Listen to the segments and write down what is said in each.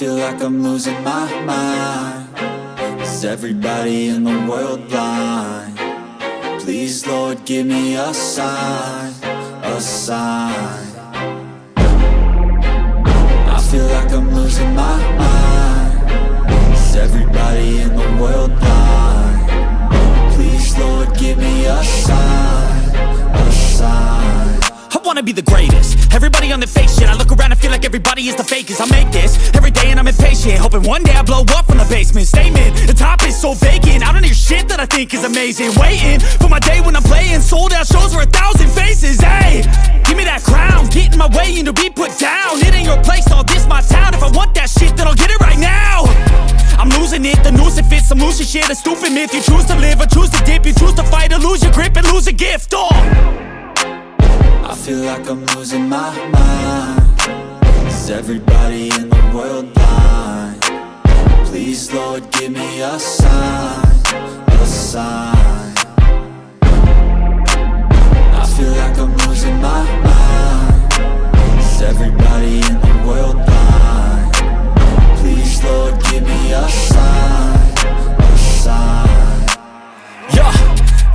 feel like I'm losing my mind. Is everybody in the world blind? Please, Lord, give me a sign, a sign. I feel like I'm losing my mind. Is everybody in the world blind? Please, Lord, give me a sign, a sign. I wanna be the greatest. Everybody on the fake shit. I look around and feel like everybody is the fakest. I make this every day and I'm impatient, hoping one day I blow up from the basement. Statement, the top is so vacant. I don't hear shit that I think is amazing. Waiting for my day when I'm playing sold out shows for 1,000 faces. Hey, give me that crown, get in my way and to be put down. It ain't your place, all this my town. If I want that shit, then I'll get it right now. I'm losing it, the noose it fits. I'm losing shit, a stupid myth. You choose to live or choose to dip. You choose to fight or lose your grip and lose a gift. I feel like I'm losing my mind. Is everybody in the world blind? Please, Lord, give me a sign, a sign. I feel like I'm losing my mind. Is everybody in the world blind? Please, Lord, give me a sign, a sign. Yeah.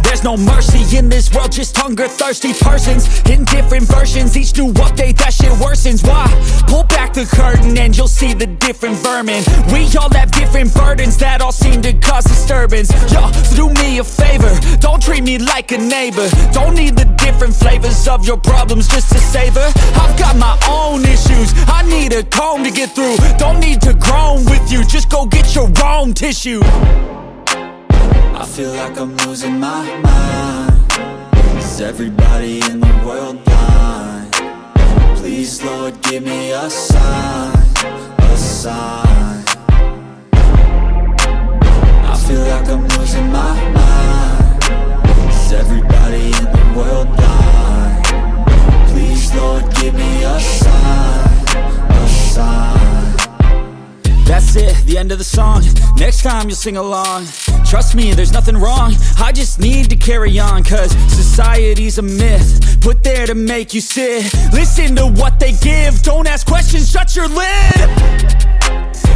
There's no mercy in this world, just hunger-thirsty persons in different versions. Each new update, that shit worsens. Why? Pull back the curtain and you'll see the different vermin. We all have different burdens that all seem to cause disturbance. Yo, so do me a favor, don't treat me like a neighbor. Don't need the different flavors of your problems just to savor. I've got my own issues, I need a comb to get through. Don't need to groan with you, just go get your own tissue. I feel like I'm losing my mind. Is everybody in the world blind? Please, Lord, give me a sign, a sign. I feel like I'm losing my mind. Is everybody in the world blind? Please, Lord, give me a sign, a sign. That's it, the end of the song. Next time you'll sing along. Trust me, there's nothing wrong. I just need to carry on, cause society's a myth put there to make you sit. Listen to what they give. Don't ask questions, shut your lid.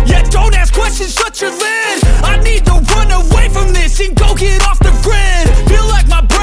Yeah, don't ask questions, shut your lid. I need to run away from this and go get off the grid. Feel like my brain